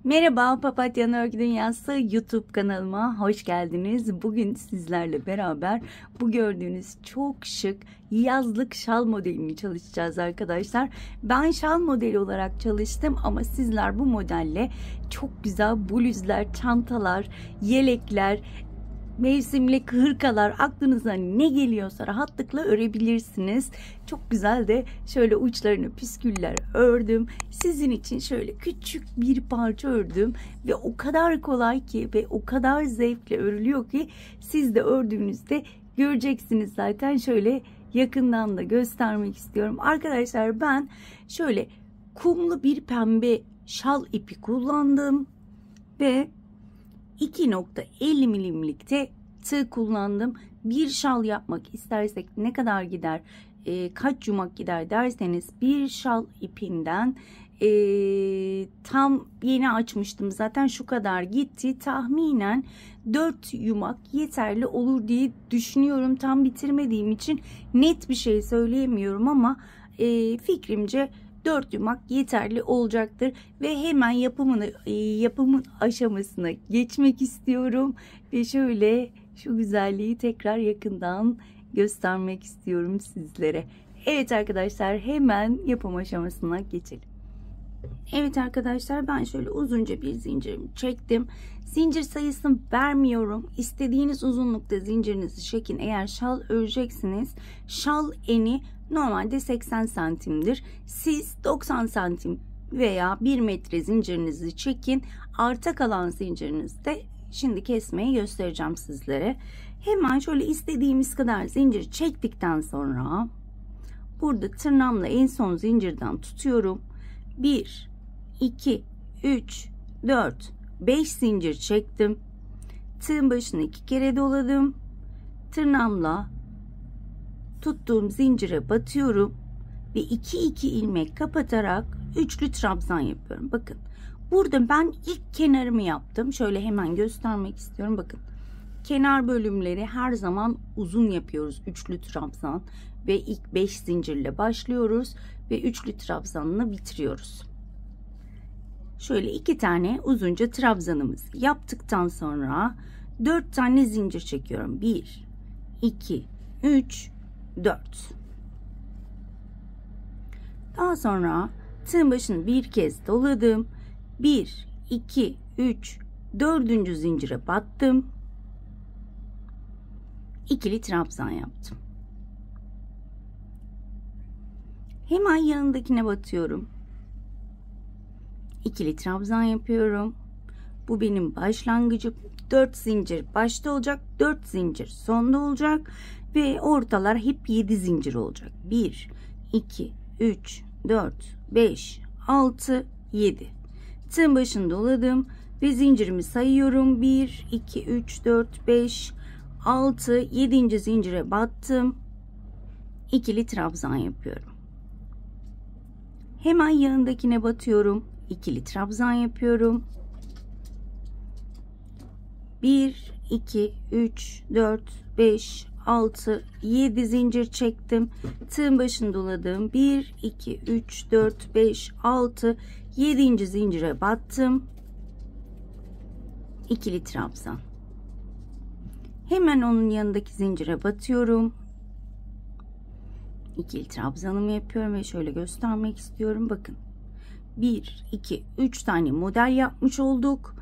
Merhaba, Papatya Örgü Dünyası YouTube kanalıma hoş geldiniz. Bugün sizlerle beraber bu gördüğünüz çok şık yazlık şal modelini çalışacağız arkadaşlar. Ben şal modeli olarak çalıştım ama sizler bu modelle çok güzel bluzlar, çantalar, yelekler, mevsimlik hırkalar, aklınıza ne geliyorsa rahatlıkla örebilirsiniz. Çok güzel de şöyle uçlarını püsküller ördüm. Sizin için şöyle küçük bir parça ördüm ve o kadar kolay ki ve o kadar zevkle örülüyor ki siz de ördüğünüzde göreceksiniz zaten. Şöyle yakından da göstermek istiyorum. Arkadaşlar ben şöyle kumlu bir pembe şal ipi kullandım ve 2.50 milimlikte tığ kullandım. Bir şal yapmak istersek ne kadar gider, kaç yumak gider derseniz bir şal ipinden tam yeni açmıştım zaten, şu kadar gitti. Tahminen 4 yumak yeterli olur diye düşünüyorum. Tam bitirmediğim için net bir şey söyleyemiyorum ama fikrimce 4 yumak yeterli olacaktır ve hemen yapımın aşamasına geçmek istiyorum ve şöyle şu güzelliği tekrar yakından göstermek istiyorum sizlere. Evet arkadaşlar, hemen yapım aşamasına geçelim. Evet arkadaşlar, ben şöyle uzunca bir zincirimi çektim. Zincir sayısını vermiyorum. İstediğiniz uzunlukta zincirinizi çekin. Eğer şal öreceksiniz, şal eni normalde 80 santimdir. Siz 90 santim veya 1 metre zincirinizi çekin. Arta kalan zincirinizi de şimdi kesmeyi göstereceğim sizlere. Hemen şöyle istediğimiz kadar zincir çektikten sonra burada tırnağımla en son zincirden tutuyorum. 1 2 3 4 5 zincir çektim. Tığın başını 2 kere doladım. Tırnağımla tuttuğum zincire batıyorum ve 2 ilmek kapatarak üçlü trabzan yapıyorum. Bakın burada ben ilk kenarımı yaptım. Şöyle hemen göstermek istiyorum. Bakın, kenar bölümleri her zaman uzun yapıyoruz, üçlü trabzan, ve ilk 5 zincirle başlıyoruz ve üçlü trabzanla bitiriyoruz. Şöyle 2 tane uzunca trabzanımızı yaptıktan sonra 4 tane zincir çekiyorum. 1 2 3 4. Daha sonra tığın başını bir kez doladım. 1 2 3 4. zincire battım. İkili trabzan yaptım. Hemen yanındakine batıyorum. İkili trabzan yapıyorum. Bu benim başlangıcım. 4 zincir başta olacak, 4 zincir sonda olacak ve ortalar hep 7 zincir olacak. 1 2 3 4 5 6 7. Tığın başını doladım ve zincirimi sayıyorum. 1 2 3 4 5 6 7. zincire battım. İkili trabzan yapıyorum. Hemen yanındakine batıyorum. İkili trabzan yapıyorum. 1 2 3 4 5 6 7 zincir çektim. Tığın başını doladım. 1 2 3 4 5 6 7. zincire battım. İkili trabzan. Hemen onun yanındaki zincire batıyorum. İkili trabzanımı yapıyorum ve şöyle göstermek istiyorum. Bakın, 1 2 3 tane model yapmış olduk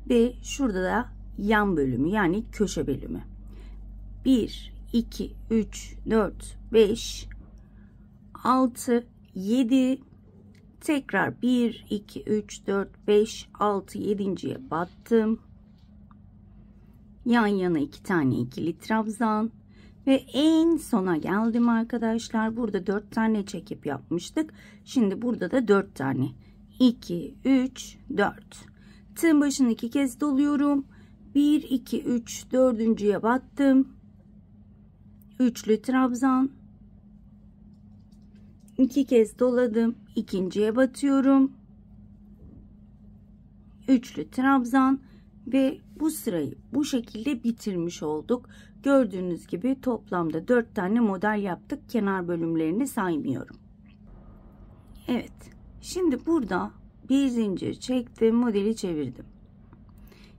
ve şurada da yan bölümü, yani köşe bölümü. 1 2 3 4 5 6 7, tekrar 1 2 3 4 5 6 7.'ye battım. Yan yana 2 tane ikili trabzan ve en sona geldim arkadaşlar. Burada 4 tane çekip yapmıştık. Şimdi burada da 4 tane. 2 3 4. Tığın başını 2 kez doluyorum. 1 2 3 4.'ye battım. Üçlü trabzan. 2 kez doladım. İkinciye batıyorum. Üçlü trabzan ve bu sırayı bu şekilde bitirmiş olduk. Gördüğünüz gibi toplamda 4 tane model yaptık. Kenar bölümlerini saymıyorum. Evet. Şimdi burada bir zincir çektim, modeli çevirdim.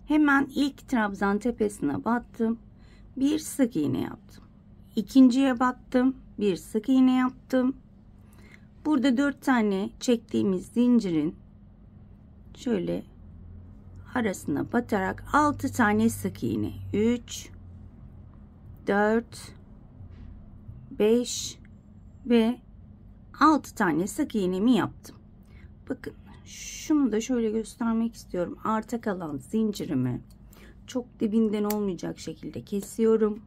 Hemen ilk trabzan tepesine battım, bir sık iğne yaptım. İkinciye battım, bir sık iğne yaptım. Burada 4 tane çektiğimiz zincirin şöyle arasına batarak 6 tane sık iğne. 3 4 5 ve 6 tane sık iğnemi yaptım. Bakın şunu da şöyle göstermek istiyorum. Arta kalan zincirimi çok dibinden olmayacak şekilde kesiyorum.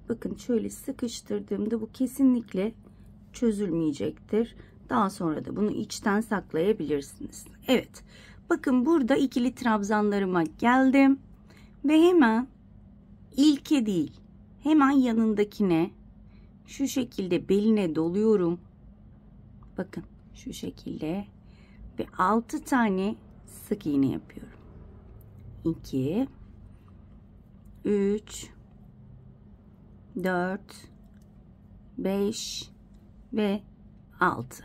Bakın şöyle sıkıştırdığımda bu kesinlikle çözülmeyecektir. Daha sonra da bunu içten saklayabilirsiniz. Evet. Bakın burada ikili trabzanlarıma geldim. Ve hemen ilke değil, hemen yanındakine şu şekilde beline doluyorum. Bakın şu şekilde ve 6 tane sık iğne yapıyorum. 2 3 4 5 ve 6.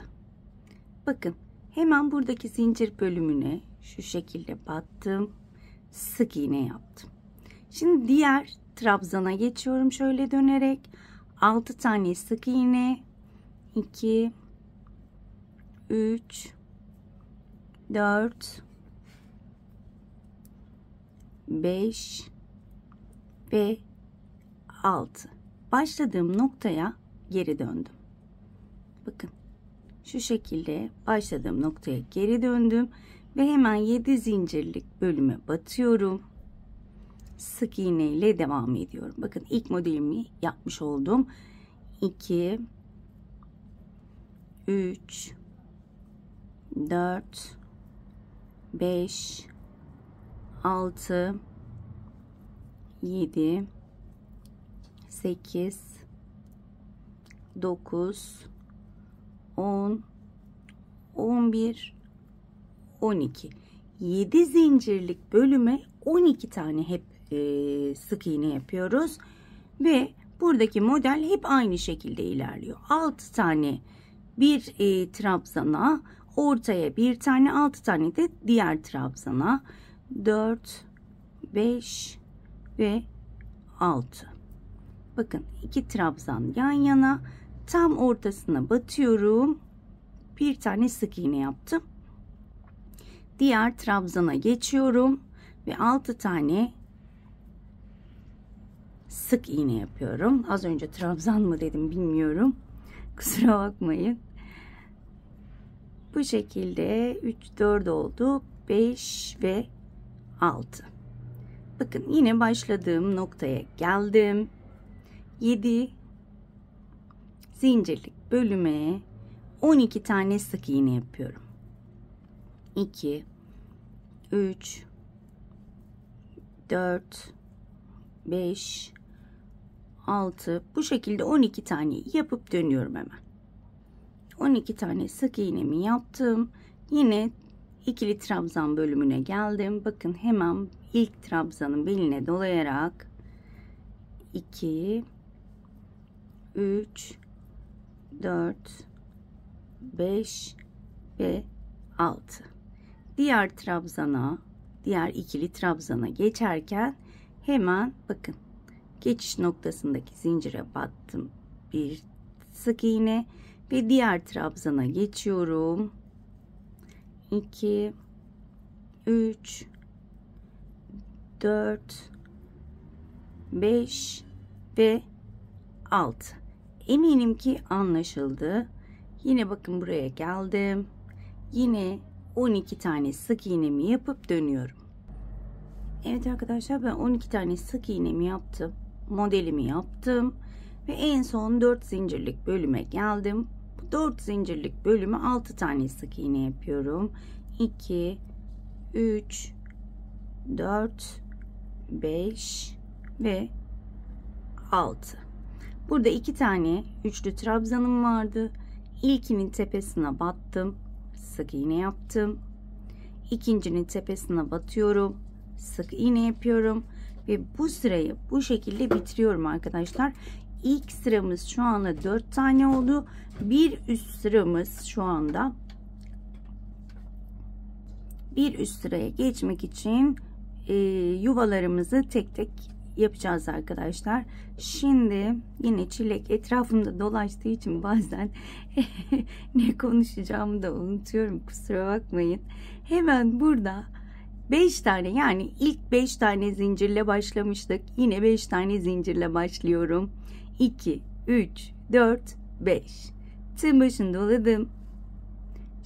Bakın hemen buradaki zincir bölümüne şu şekilde battım, sık iğne yaptım. Şimdi diğer trabzana geçiyorum şöyle dönerek. 6 tane sık iğne, 2 3 4 5 ve 6. Başladığım noktaya geri döndüm. Bakın şu şekilde başladığım noktaya geri döndüm ve hemen 7 zincirlik bölüme batıyorum. Sık iğne ile devam ediyorum. Bakın ilk modelimi yapmış oldum. 2 3 4 5 6 7 8 9 10 11 12 7 zincirlik bölüme 12 tane hep sık iğne yapıyoruz ve buradaki model hep aynı şekilde ilerliyor. 6 tane bir trabzana, ortaya bir tane, 6 tane de diğer trabzana, 4 5 ve 6. Bakın 2 trabzan yan yana, tam ortasına batıyorum, bir tane sık iğne yaptım. Diğer trabzana geçiyorum ve 6 tane sık iğne yapıyorum. Az önce trabzan mı dedim bilmiyorum. Kusura bakmayın. Bu şekilde 3 4 oldu. 5 ve 6. Bakın yine başladığım noktaya geldim. 7 zincirlik bölüme 12 tane sık iğne yapıyorum. 2 3 4 5 6 bu şekilde 12 tane yapıp dönüyorum hemen. 12 tane sık iğnemi yaptım. Yine ikili trabzan bölümüne geldim. Bakın hemen ilk trabzanın beline dolayarak 2 3 4 5 ve 6. Diğer trabzana, diğer ikili trabzana geçerken hemen bakın geçiş noktasındaki zincire battım, bir sık iğne ve diğer trabzana geçiyorum. 2 3 4 5 ve 6. Eminim ki anlaşıldı. Yine bakın buraya geldim. Yine 12 tane sık iğnemi yapıp dönüyorum. Evet arkadaşlar, ben 12 tane sık iğnemi yaptım. Modelimi yaptım. Ve en son 4 zincirlik bölüme geldim. Bu 4 zincirlik bölüme 6 tane sık iğne yapıyorum. 2 3 4 5 ve 6. Burada 2 tane üçlü trabzanım vardı. İlkinin tepesine battım, sık iğne yaptım. İkincinin tepesine batıyorum, sık iğne yapıyorum ve bu sırayı bu şekilde bitiriyorum arkadaşlar. İlk sıramız şu anda 4 tane oldu. Bir üst sıramız şu anda Bir üst sıraya geçmek için yuvalarımızı tek tek yapacağız arkadaşlar. Şimdi yine çilek etrafımda dolaştığı için bazen ne konuşacağımı da unutuyorum, kusura bakmayın. Hemen burada 5 tane, yani ilk 5 tane zincirle başlamıştık. Yine 5 tane zincirle başlıyorum. 2, 3, 4, 5. Tığ başını doladım.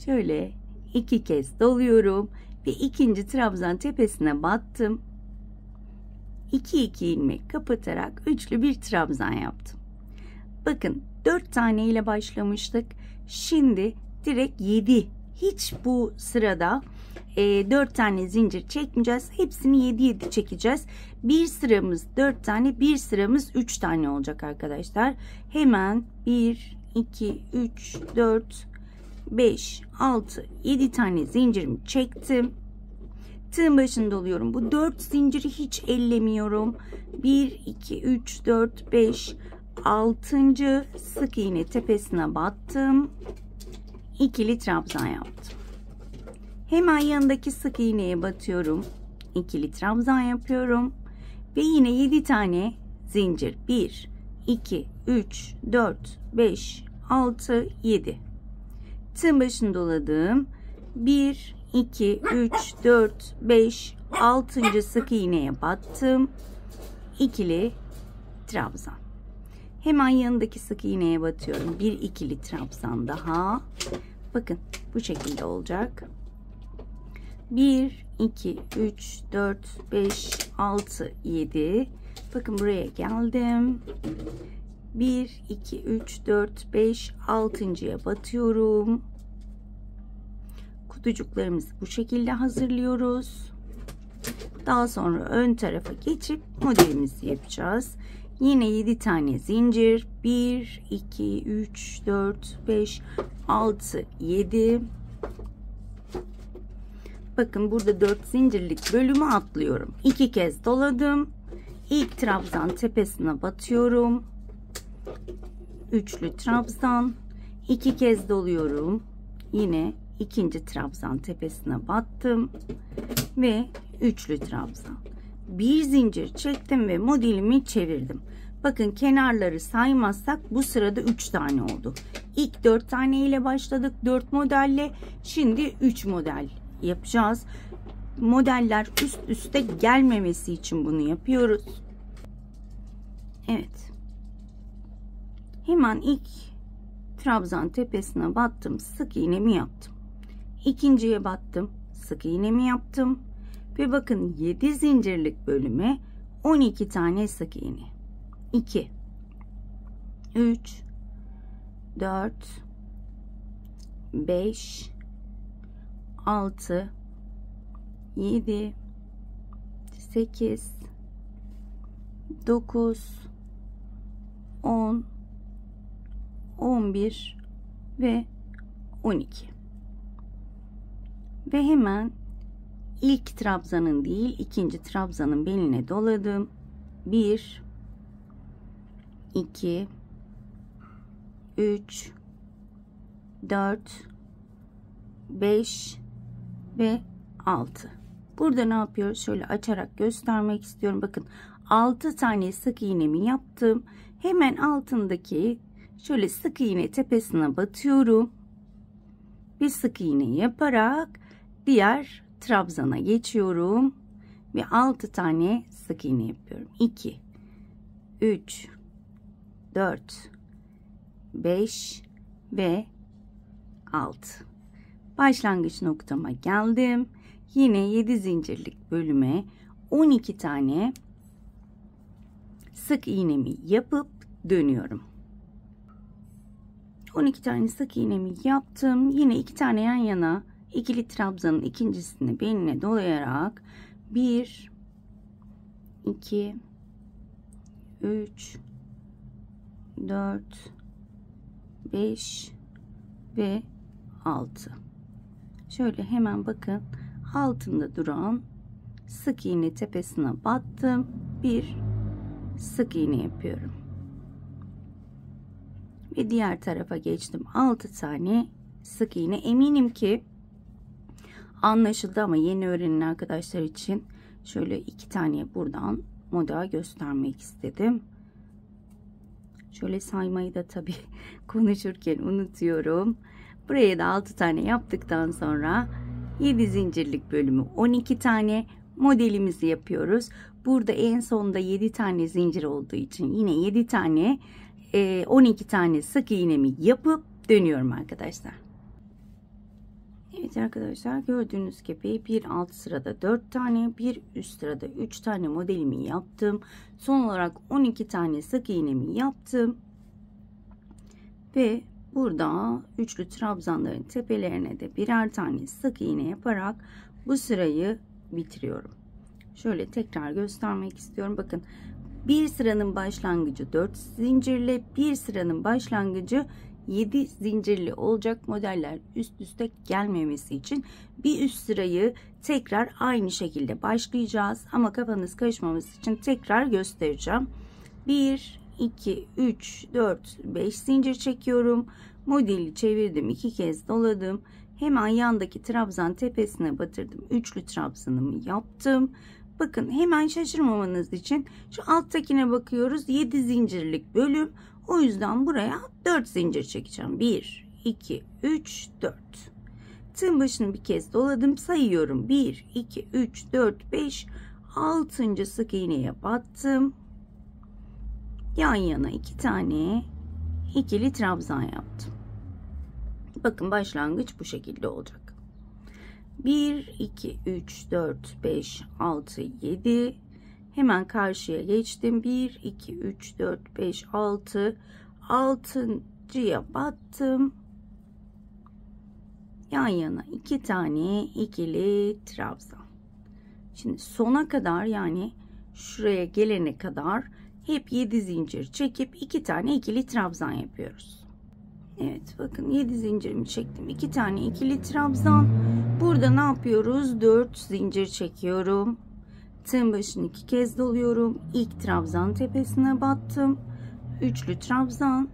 Şöyle 2 kez doluyorum ve ikinci trabzan tepesine battım. 2 ilmek kapatarak üçlü bir trabzan yaptım. Bakın 4 tane ile başlamıştık. Şimdi direkt 7. Hiç bu sırada 4 tane zincir çekmeyeceğiz. Hepsini 7 çekeceğiz. Bir sıramız 4 tane, bir sıramız 3 tane olacak arkadaşlar. Hemen 1, 2, 3, 4, 5, 6, 7 tane zincirimi çektim. Tığın başını doluyorum. Bu 4 zinciri hiç ellemiyorum. 1, 2, 3, 4, 5, 6. sık iğne tepesine battım. İkili trabzan yaptım. Hemen yanındaki sık iğneye batıyorum. İkili trabzan yapıyorum. Ve yine 7 tane zincir. 1, 2, 3, 4, 5, 6, 7. Tığın başını doladım. 1, 2, 3, 4, 5, 6. sık iğneye battım. İkili trabzan. Hemen yanındaki sık iğneye batıyorum. Bir ikili trabzan daha. Bakın bu şekilde olacak. 1, 2, 3, 4, 5, 6, 7. Bakın buraya geldim. 1, 2, 3, 4, 5, 6.'ya batıyorum. Kutucuklarımızı bu şekilde hazırlıyoruz. Daha sonra ön tarafa geçip modelimizi yapacağız. Yine 7 tane zincir. 1, 2, 3, 4, 5, 6, 7. Bakın burada 4 zincirlik bölümü atlıyorum. 2 kez doladım. İlk trabzan tepesine batıyorum. Üçlü trabzan. 2 kez doluyorum. Yine ikinci trabzan tepesine battım ve üçlü trabzan. Bir zincir çektim ve modelimi çevirdim. Bakın kenarları saymazsak bu sırada 3 tane oldu. İlk 4 tane ile başladık, 4 modelle. Şimdi 3 model yapacağız. Modeller üst üste gelmemesi için bunu yapıyoruz. Evet. Hemen ilk trabzan tepesine battım, sık iğnemi yaptım. İkinciye battım, sık iğnemi yaptım ve bakın 7 zincirlik bölüme 12 tane sık iğne. 2, 3, 4, 5, 6, 7, 8, 9, 10, 11 ve 12. Ve hemen ilk trabzanın değil, ikinci trabzanın beline doladım. 1, 2, 3, 4, 5 ve 6. Burada ne yapıyoruz? Şöyle açarak göstermek istiyorum. Bakın 6 tane sık iğnemi yaptım. Hemen altındaki şöyle sık iğne tepesine batıyorum. Bir sık iğne yaparak diğer trabzana geçiyorum ve 6 tane sık iğne yapıyorum. 2, 3, 4, 5 ve 6. Başlangıç noktama geldim. Yine 7 zincirlik bölüme 12 tane sık iğnemi yapıp dönüyorum. 12 tane sık iğnemi yaptım. Yine 2 tane yan yana ikili trabzanın ikincisini beline dolayarak 1, 2, 3, 4, 5 ve 6. Şöyle hemen bakın altında duran sık iğne tepesine battım. Bir sık iğne yapıyorum. Ve diğer tarafa geçtim. 6 tane sık iğne. Eminim ki anlaşıldı ama yeni öğrenen arkadaşlar için şöyle 2 tane buradan model göstermek istedim. Şöyle saymayı da tabii konuşurken unutuyorum. Buraya da 6 tane yaptıktan sonra 7 zincirlik bölümü 12 tane modelimizi yapıyoruz. Burada en sonda 7 tane zincir olduğu için yine 7 tane 12 tane sık iğnemi yapıp dönüyorum arkadaşlar. Evet arkadaşlar, gördüğünüz gibi bir alt sırada 4 tane, bir üst sırada 3 tane modelimi yaptım. Son olarak 12 tane sık iğnemi yaptım. Ve burada üçlü trabzanların tepelerine de birer tane sık iğne yaparak bu sırayı bitiriyorum. Şöyle tekrar göstermek istiyorum. Bakın, bir sıranın başlangıcı 4 zincirli, bir sıranın başlangıcı 7 zincirli olacak. Modeller üst üste gelmemesi için bir üst sırayı tekrar aynı şekilde başlayacağız. Ama kafanız karışmaması için tekrar göstereceğim. 1, 2, 3, 4, 5 zincir çekiyorum. Modeli çevirdim. 2 kez doladım. Hemen yandaki trabzan tepesine batırdım. Üçlü trabzanımı yaptım. Bakın, hemen şaşırmamanız için şu alttakine bakıyoruz. 7 zincirlik bölüm. O yüzden buraya 4 zincir çekeceğim. 1, 2, 3, 4. Tığın başını bir kez doladım. Sayıyorum. 1, 2, 3, 4, 5. 6. sık iğneye battım. Yan yana 2 tane ikili trabzan yaptım. Bakın, başlangıç bu şekilde olacak. 1, 2, 3, 4, 5, 6, 7. Hemen karşıya geçtim. 1, 2, 3, 4, 5, 6. 6.'ya battım. Yan yana 2 tane ikili trabzan. Şimdi sona kadar, yani şuraya gelene kadar hep 7 zincir çekip 2 tane ikili trabzan yapıyoruz. Evet, bakın 7 zincirimi çektim. 2 tane ikili trabzan. Burada ne yapıyoruz? 4 zincir çekiyorum. Tığın başını 2 kez doluyorum. İlk trabzan tepesine battım. Üçlü trabzan.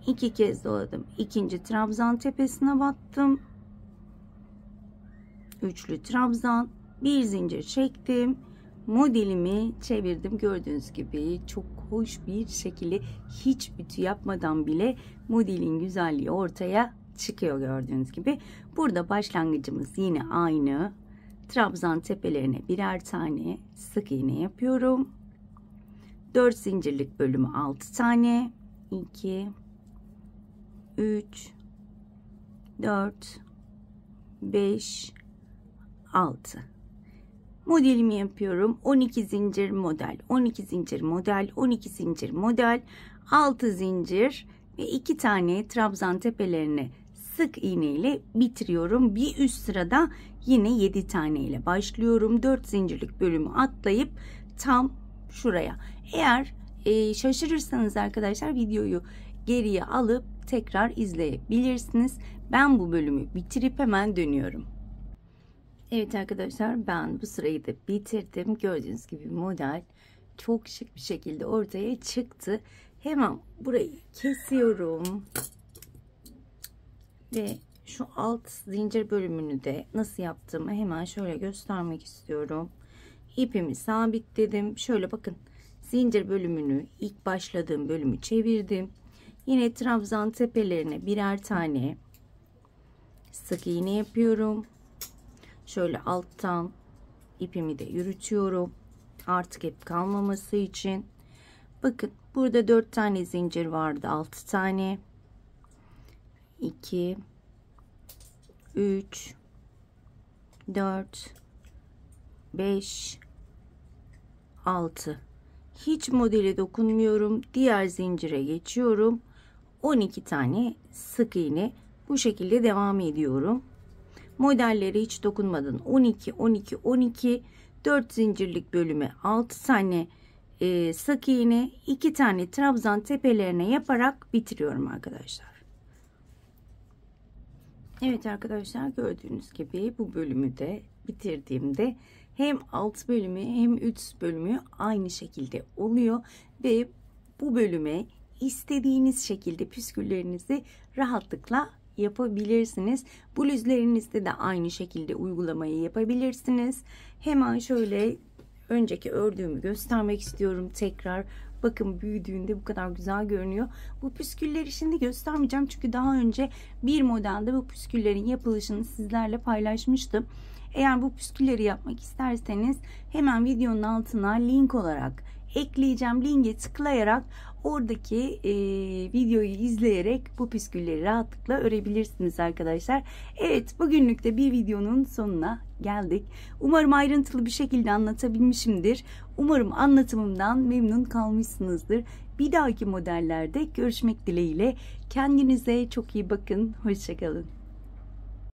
2 kez doladım. İkinci trabzan tepesine battım. Üçlü trabzan. Bir zincir çektim. Modelimi çevirdim. Gördüğünüz gibi çok hoş bir şekilde, hiç ütü yapmadan bile modelin güzelliği ortaya çıkıyor gördüğünüz gibi. Burada başlangıcımız yine aynı. Trabzan tepelerine birer tane sık iğne yapıyorum. 4 zincirlik bölümü 6 tane. 2, 3, 4, 5, 6. Modelimi yapıyorum. 12 zincir model, 12 zincir model, 12 zincir model, 6 zincir ve 2 tane trabzan tepelerine sık iğne ile bitiriyorum. Bir üst sırada yine 7 tane ile başlıyorum. 4 zincirlik bölümü atlayıp tam şuraya. Eğer şaşırırsanız arkadaşlar, videoyu geriye alıp tekrar izleyebilirsiniz. Ben bu bölümü bitirip hemen dönüyorum. Evet arkadaşlar, ben bu sırayı da bitirdim. Gördüğünüz gibi model çok şık bir şekilde ortaya çıktı. Hemen burayı kesiyorum. Ve şu alt zincir bölümünü de nasıl yaptığımı hemen şöyle göstermek istiyorum. İpimi sabitledim. Şöyle bakın, zincir bölümünü, ilk başladığım bölümü çevirdim. Yine trabzan tepelerine birer tane sık iğne yapıyorum. Şöyle alttan ipimi de yürütüyorum. Artık ip kalmaması için. Bakın, burada 4 tane zincir vardı. 6 tane. 2, 3, 4, 5, 6. Hiç modele dokunmuyorum. Diğer zincire geçiyorum. 12 tane sık iğne. Bu şekilde devam ediyorum. Modelleri hiç dokunmadan 12, 12, 12, 4 zincirlik bölüme 6 tane sık iğne, 2 tane trabzan tepelerine yaparak bitiriyorum arkadaşlar. Evet arkadaşlar, gördüğünüz gibi bu bölümü de bitirdiğimde hem alt bölümü hem üst bölümü aynı şekilde oluyor ve bu bölüme istediğiniz şekilde püsküllerinizi rahatlıkla yapabilirsiniz. Bluzlerinizde de aynı şekilde uygulamayı yapabilirsiniz. Hemen şöyle önceki ördüğümü göstermek istiyorum tekrar. Bakın büyüdüğünde bu kadar güzel görünüyor. Bu püskülleri şimdi göstermeyeceğim çünkü daha önce bir modelde bu püsküllerin yapılışını sizlerle paylaşmıştım. Eğer bu püskülleri yapmak isterseniz hemen videonun altına link olarak ekleyeceğim. Linke tıklayarak oradaki videoyu izleyerek bu püskülleri rahatlıkla örebilirsiniz arkadaşlar. Evet, bugünlük de bir videonun sonuna geldik. Umarım ayrıntılı bir şekilde anlatabilmişimdir. Umarım anlatımımdan memnun kalmışsınızdır. Bir dahaki modellerde görüşmek dileğiyle. Kendinize çok iyi bakın. Hoşça kalın.